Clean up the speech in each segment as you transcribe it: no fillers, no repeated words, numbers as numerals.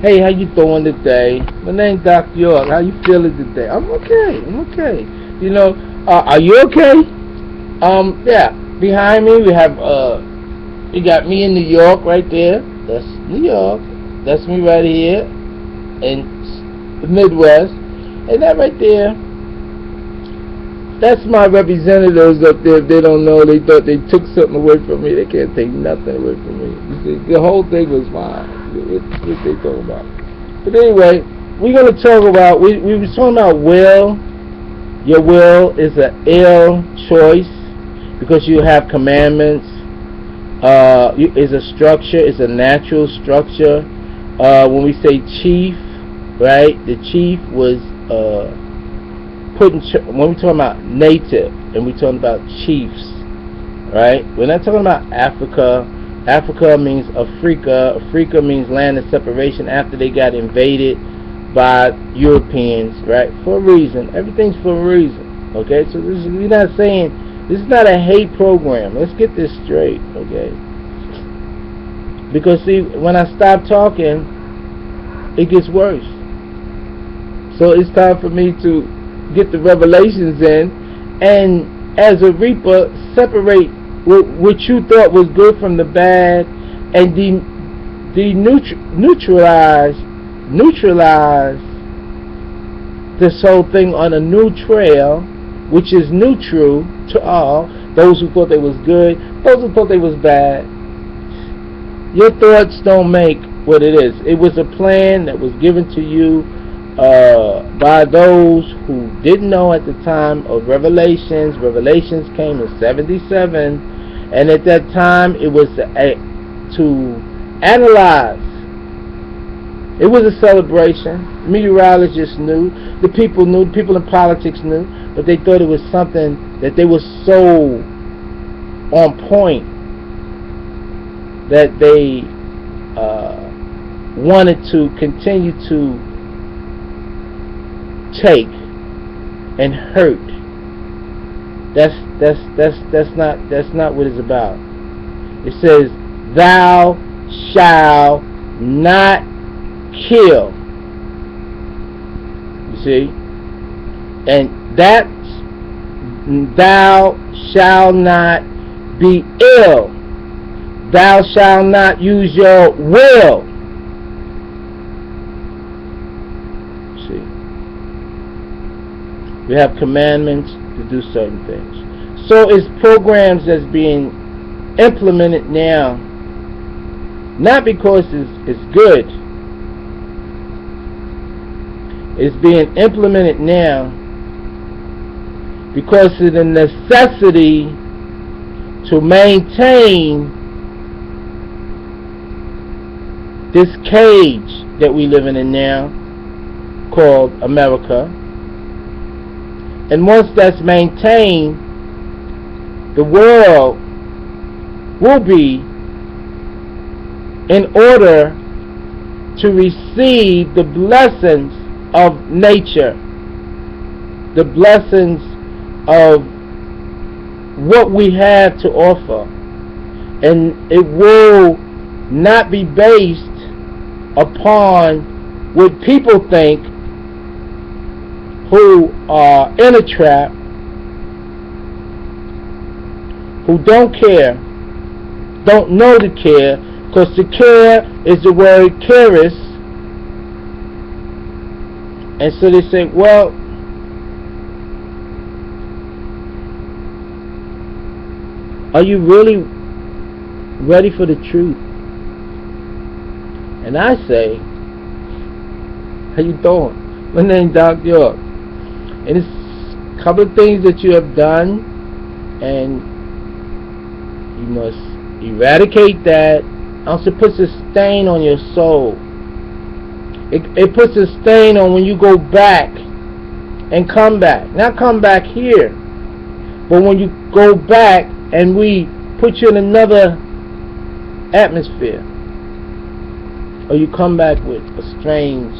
Hey, how you doing today? My name's Dr. York. How you feeling today? I'm okay. I'm okay. You know, are you okay? Yeah. Behind me we have you got me in New York right there. That's New York. That's me right here in the Midwest. And that right there, that's my representatives up there. If they don't know, they thought they took something away from me. They can't take nothing away from me. You see, the whole thing was mine. What they talking about? But anyway, we're gonna talk about. We were talking about will. Your will is an ill choice because you have commandments. Is a structure. It's a natural structure. When we say chief, right? The chief was when we're talking about native and we're talking about chiefs, right? We're not talking about Africa. Africa means Africa. Africa means land of separation after they got invaded by Europeans, right? For a reason. Everything's for a reason, okay? So we're not saying this is not a hate program. Let's get this straight, okay? Because see, when I stop talking, it gets worse. So it's time for me to get the revelations in, and as a reaper, separate what you thought was good from the bad, and neutralize this whole thing on a new trail, which is neutral to all. Those who thought they was good, those who thought they was bad. Your thoughts don't make what it is. It was a plan that was given to you by those who didn't know at the time of Revelations. Revelations came in 77, and at that time it was to analyze. It was a celebration. Meteorologists knew, the people knew, the people in politics knew, but they thought it was something that they were so on point that they wanted to continue to take and hurt. That's not what it's about. It says, "Thou shalt not kill." You see, and that's "thou shalt not be ill." Thou shalt not use your will. See, we have commandments to do certain things. So it's programs that's being implemented now, not because it's good. It's being implemented now because of the necessity to maintain this cage that we living in now called America. And once that's maintained, the world will be in order to receive the blessings of nature, the blessings of what we have to offer. And it will not be based upon what people think who are in a trap, who don't care, don't know to care, because to care is the word charis. And so they say, well, are you really ready for the truth? And I say, how you doing? My name's Dr. York. And it's a couple of things that you have done, and you must eradicate that. Also puts a stain on your soul. It puts a stain on when you go back and come back. Not come back here, but when you go back and we put you in another atmosphere, or you come back with a strange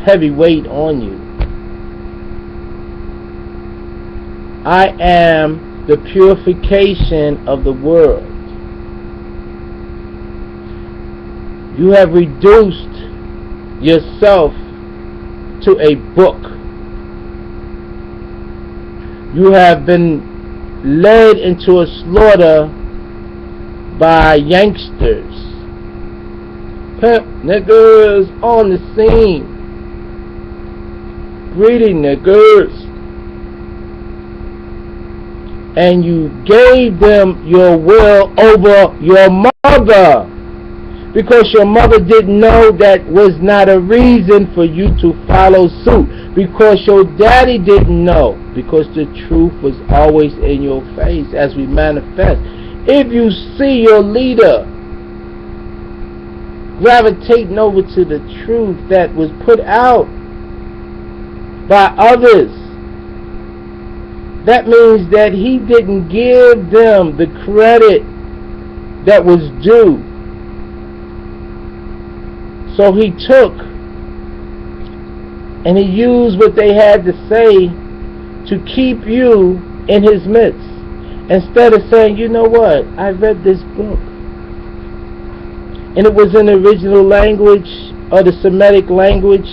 heavy weight on you. I am the purification of the world. You have reduced yourself to a book. You have been led into a slaughter by youngsters. Pimp niggas on the scene. Greedy niggas. And you gave them your will over your mother. Because your mother didn't know that was not a reason for you to follow suit. Because your daddy didn't know. Because the truth was always in your face as we manifest. If you see your leader gravitating over to the truth that was put out by others, that means that he didn't give them the credit that was due. So he took and he used what they had to say to keep you in his midst. Instead of saying, you know what, I read this book and it was in the original language or the Semitic language,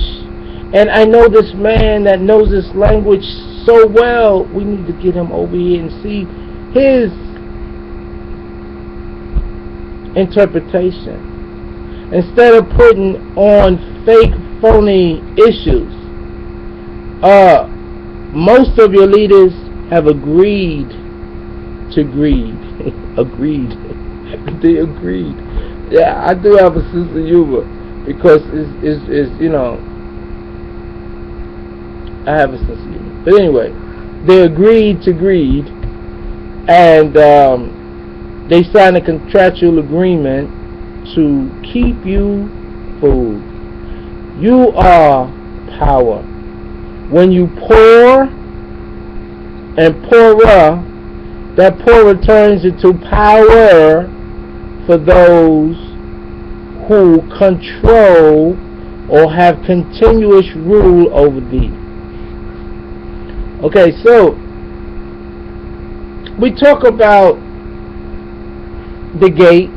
and I know this man that knows this language so well, we need to get him over here and see his interpretation. Instead of putting on fake, phony issues, most of your leaders have agreed to greed. Agreed. They agreed. Yeah, I do have a sense of humor because it's you know, I have a sense of humor. But anyway, they agreed to greed, and they signed a contractual agreement to keep you food. You are power. When you pour and poorer, that pour turns into power for those who control or have continuous rule over thee. Okay, so we talk about the gate.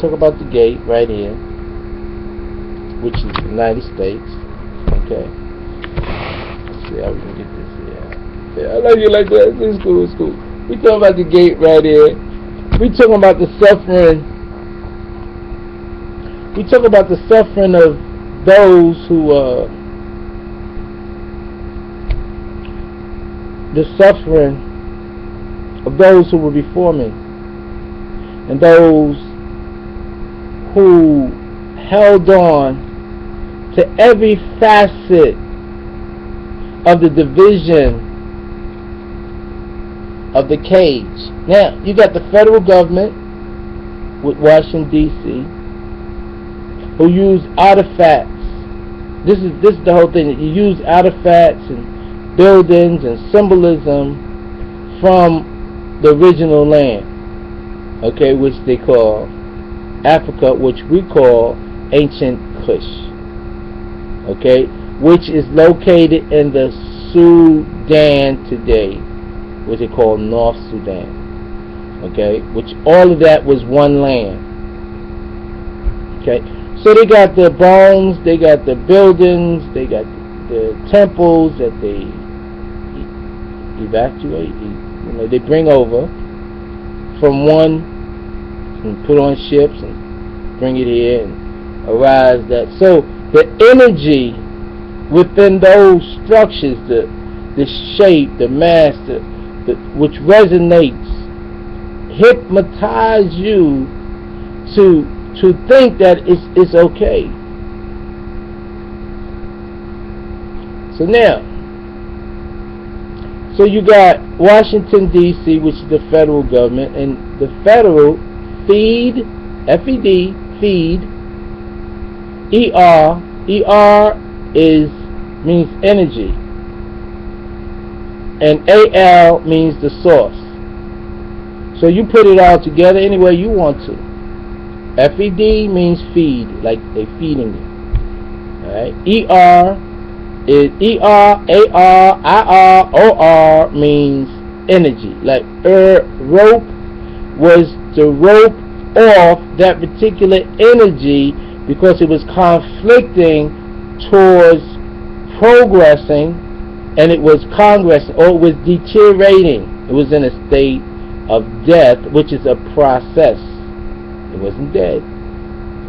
Talk about the gate right here, which is the United States. Okay. Let's see how we can get this here. Yeah, I like you like that. It's cool, it's cool. We talking about the gate right here. We talking about the suffering. We talk about the suffering of those who the suffering of those who were before me, and those who held on to every facet of the division of the cage. Now, you got the federal government with Washington, D.C., who use artifacts. This is the whole thing. You use artifacts and buildings and symbolism from the original land, okay, which they call Africa, which we call ancient Kush, okay, which is located in the Sudan today, which they call North Sudan, okay, which all of that was one land, okay. So they got the bones, they got the buildings, they got the temples that they evacuate, you know, they bring over from one and put on ships and bring it here and arise that. So the energy within those structures, the shape, the mass, which resonates, hypnotize you to think that it's okay. So now, so you got Washington, D.C., which is the federal government, and the federal feed, F-E-D, feed, E-R, E-R means energy, and A-L means the source. So you put it all together any way you want to. F-E-D means feed, like they feeding you. Alright, E-R is E-R-A-R-I-R-O-R means energy. Like rope was the rope off that particular energy because it was conflicting towards progressing, and it was congressing, or it was deteriorating. It was in a state of death, which is a process. It wasn't dead.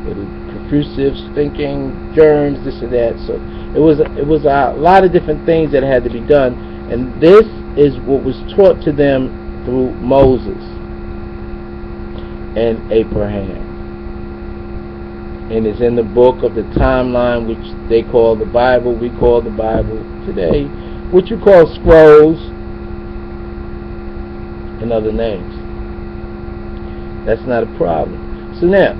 It was profusely stinking germs, this and that. So it was a lot of different things that had to be done, and this is what was taught to them through Moses and Abraham. And it's in the book of the timeline, which they call the Bible, we call the Bible today, which you call scrolls and other names. That's not a problem. So now,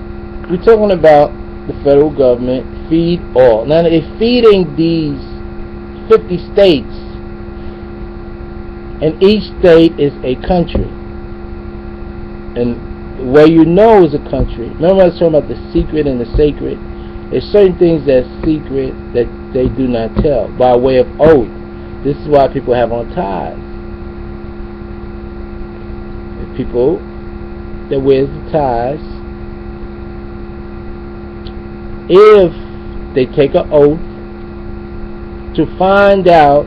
we're talking about the federal government, feed all. Now, they're feeding these 50 states, and each state is a country. And where you know is a country. Remember I was talking about the secret and the sacred? There's certain things that's secret that they do not tell by way of oath. This is why people have on ties. The people that wears the ties, if they take an oath to find out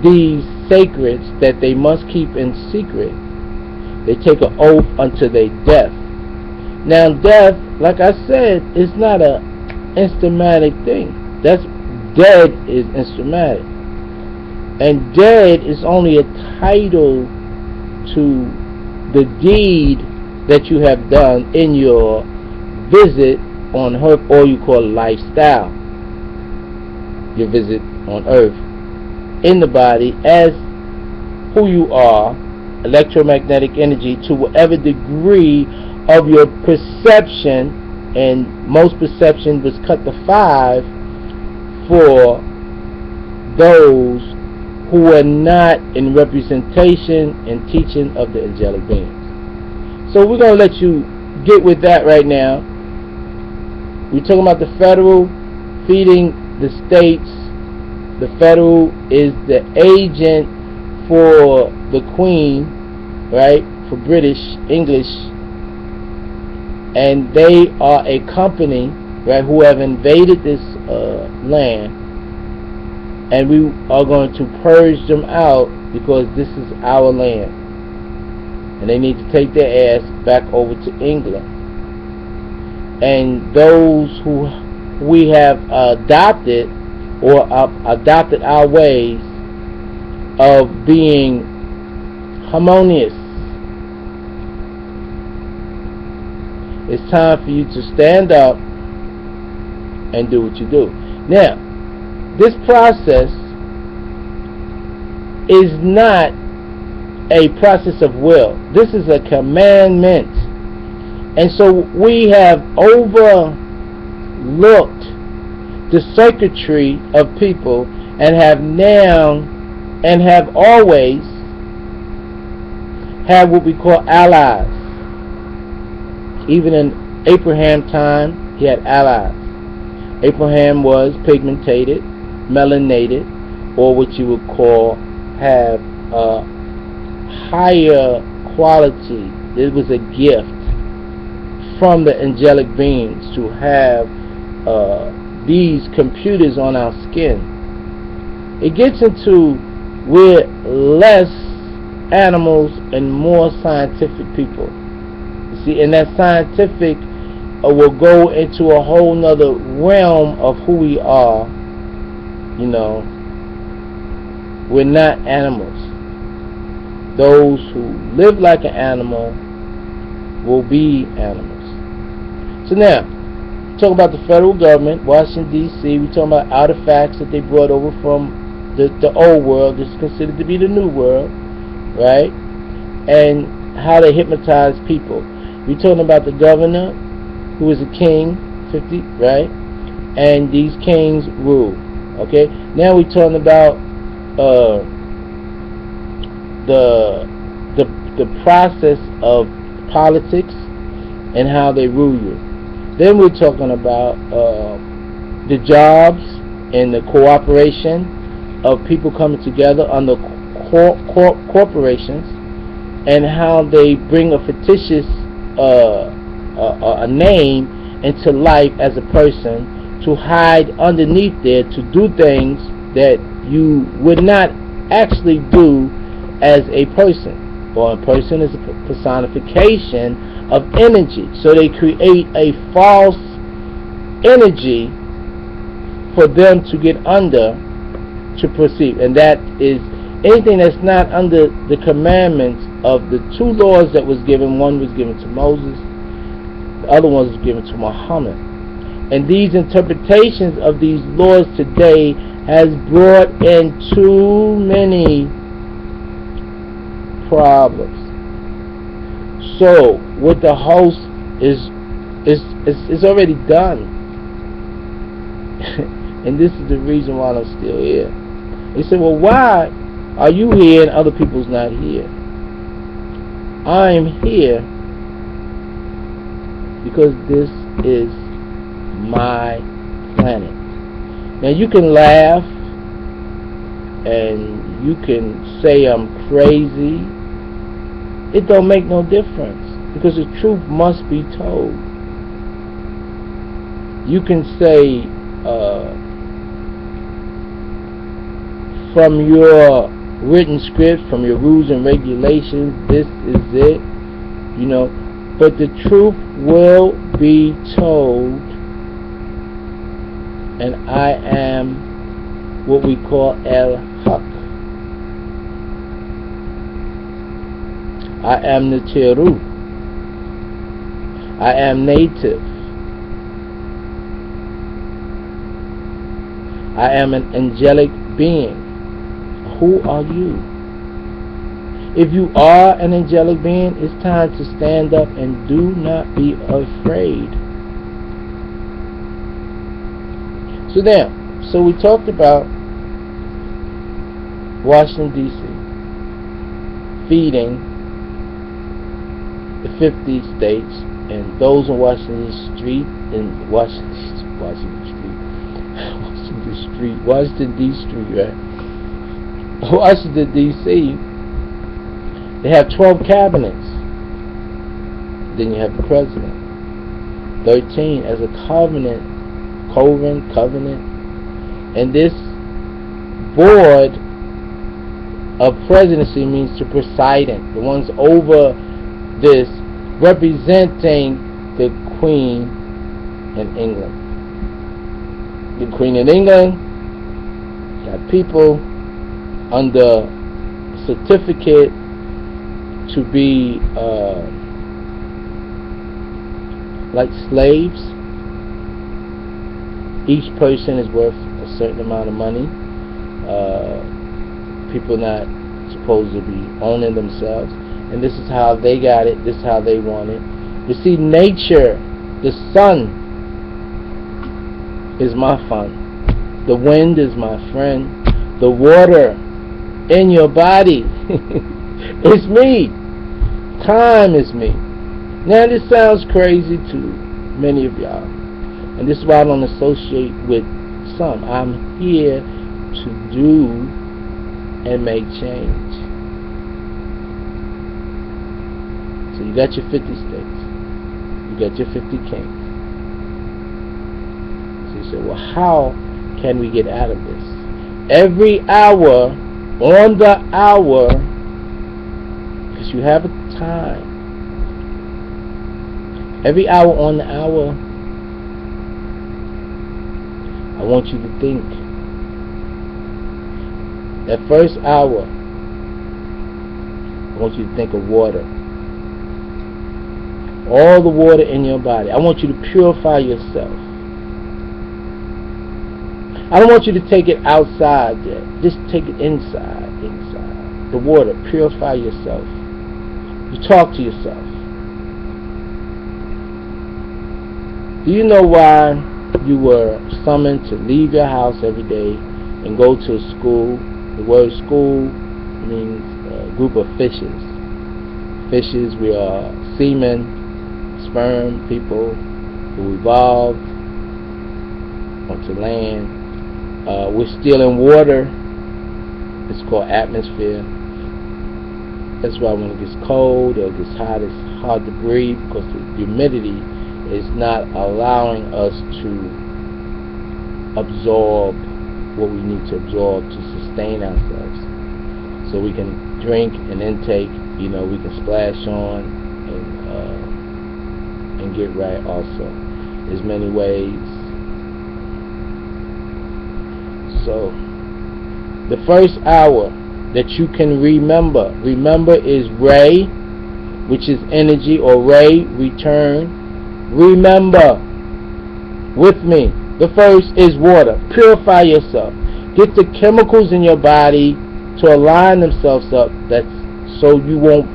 these sacreds that they must keep in secret, they take an oath unto their death. Now death, like I said, is not a instamatic thing. That's dead is instamatic. And dead is only a title to the deed that you have done in your visit on earth, or you call lifestyle. Your visit on earth in the body as who you are, electromagnetic energy, to whatever degree of your perception, and most perception was cut to 5 for those who are not in representation and teaching of the angelic beings. So we're going to let you get with that right now. We're talking about the federal feeding the states. The federal is the agent for the Queen, right, for British, English, and they are a company, right, who have invaded this land, and we are going to purge them out because this is our land, and they need to take their ass back over to England. And those who we have adopted, or adopted our ways of being harmonious, it's time for you to stand up and do what you do. Now, this process is not a process of will. This is a commandment. And so we have overlooked the circuitry of people, and have now and have always had what we call allies. Even in Abraham's time, he had allies. Abraham was pigmentated, melanated, or what you would call have a higher quality. It was a gift from the angelic beings to have these computers on our skin. It gets into we're less animals and more scientific people. You see, and that scientific will go into a whole nother realm of who we are. You know, we're not animals. Those who live like an animal will be animals. So now, talking about the federal government, Washington D.C. We're talking about artifacts that they brought over from the old world. This is considered to be the new world, right? And how they hypnotize people. We're talking about the governor, who is a king, 50, right? And these kings rule. Okay. Now we're talking about the process of politics and how they rule you. Then we're talking about the jobs and the cooperation of people coming together under corporations, and how they bring a fictitious a name into life as a person, to hide underneath there, to do things that you would not actually do as a person. For a person is a personification of energy, so they create a false energy for them to get under, to perceive. And that is anything that's not under the commandments of the two laws that was given. One was given to Moses, the other one was given to Muhammad. And these interpretations of these laws today has brought in too many problems. So what the host is already done. And this is the reason why I'm still here. They said, well, why are you here and other people's not here? I am here because this is my planet. Now you can laugh and you can say I'm crazy. It don't make no difference, because the truth must be told. You can say from your written script, from your rules and regulations, this is it, you know, but the truth will be told. And I am what we call El-Haq. I am the Teru. I am native. I am an angelic being. Who are you? If you are an angelic being, it's time to stand up and do not be afraid. So now, so we talked about Washington, D.C. feeding the 50 states and those in Washington Street, Washington D. Street, right? Washington, D.C., they have 12 cabinets. Then you have the president. 13 as a covenant, and this board of presidency means to presiding, the ones over this, representing the Queen in England. The Queen in England got people under certificate to be like slaves. Each person is worth a certain amount of money. People not supposed to be owning themselves. And this is how they got it. This is how they want it. You see, nature, the sun is my fun. The wind is my friend. The water in your body is me. Time is me. Now this sounds crazy to many of y'all. And this is why I don't associate with some. I'm here to do and make change. So you got your 50 states. You got your 50 kings. So you say, well, how can we get out of this? Every hour, on the hour, because you have a time. Every hour on the hour, I want you to think. That first hour, I want you to think of water. All the water in your body. I want you to purify yourself. I don't want you to take it outside yet. Just take it inside. The water. Purify yourself. You talk to yourself. Do you know why you were summoned to leave your house every day and go to a school? The word school means a group of fishes. Fishes, we are semen, sperm people who evolved onto land. We're still in water. It's called atmosphere. That's why when it gets cold or it gets hot, it's hard to breathe because the humidity is not allowing us to absorb what we need to absorb to sustain ourselves. So we can drink and intake, we can splash on and get right also. There's many ways. So the first hour that you can remember is Ray, which is energy, or Ray return. Remember with me. The first is water. Purify yourself. Get the chemicals in your body to align themselves up, so you won't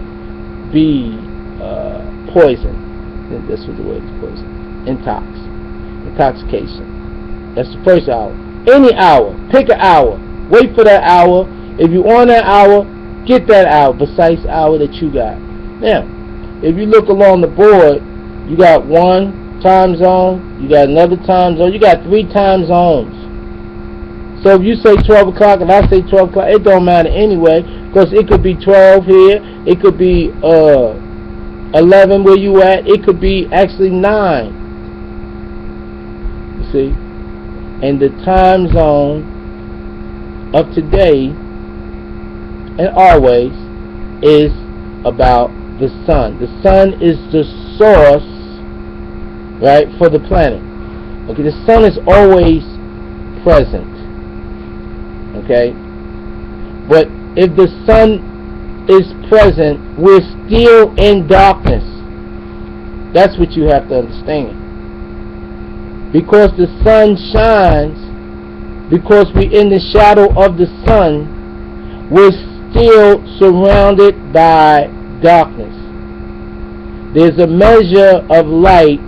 be poisoned. That's what the word is, poison. Intoxication. That's the first hour. Any hour. Pick an hour. Wait for that hour. If you on that hour, get that hour, precise hour that you got. Now, if you look along the board, you got one time zone, you got another time zone, you got 3 time zones. So if you say 12 o'clock and I say 12 o'clock, it don't matter anyway, because it could be 12 here, it could be 11 where you at, it could be actually 9. You see? And the time zone of today and always is about the sun. The sun is the source, right, for the planet. Okay, the sun is always present. Okay, but if the sun is present, we're still in darkness. That's what you have to understand. Because the sun shines, because we're in the shadow of the sun, we're still surrounded by darkness. There's a measure of light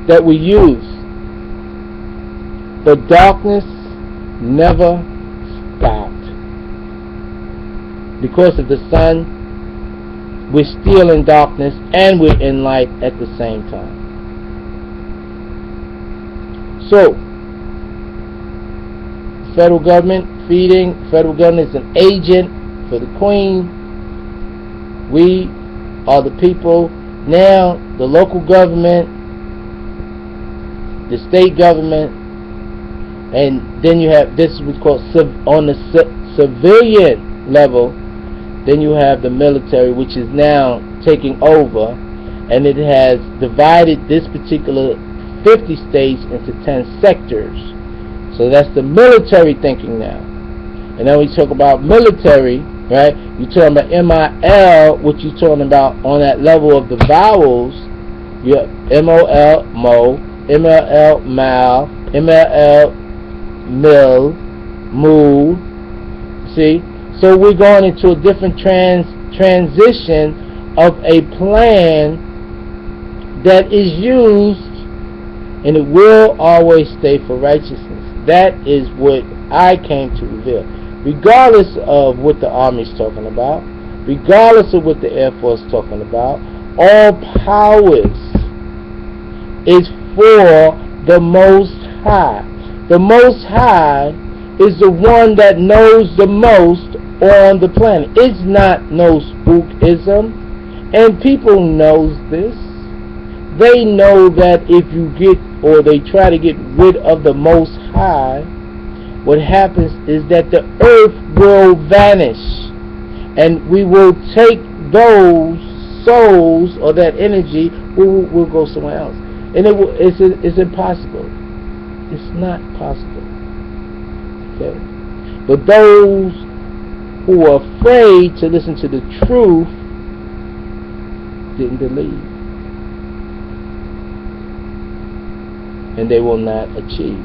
that we use, but darkness never stopped. Because of the sun, we're still in darkness and we're in light at the same time. So, federal government feeding. Federal government is an agent for the Queen. We are the people. Now, the local government, the state government, and then you have, this is what's called on the civilian level, then you have the military, which is now taking over, and it has divided this particular 50 states into 10 sectors. So that's the military thinking now. And then we talk about military, right? You're talking about MIL, what you're talking about on that level of the vowels. You have MOL, Mo, MLL, Mal, MLL, Mill, Moo. See? So we're going into a different transition of a plan that is used, and it will always stay for righteousness. That is what I came to reveal. Regardless of what the Army's talking about, regardless of what the Air Force is talking about, all powers is for the Most High. The Most High is the one that knows the most on the planet. It's not no spookism, and people knows this. They know that if you get, or they try to get rid of the Most High, what happens is that the earth will vanish, and we will take those souls or that energy, will go somewhere else, and it's impossible. It's not possible. Okay, but those who are afraid to listen to the truth didn't believe, and they will not achieve.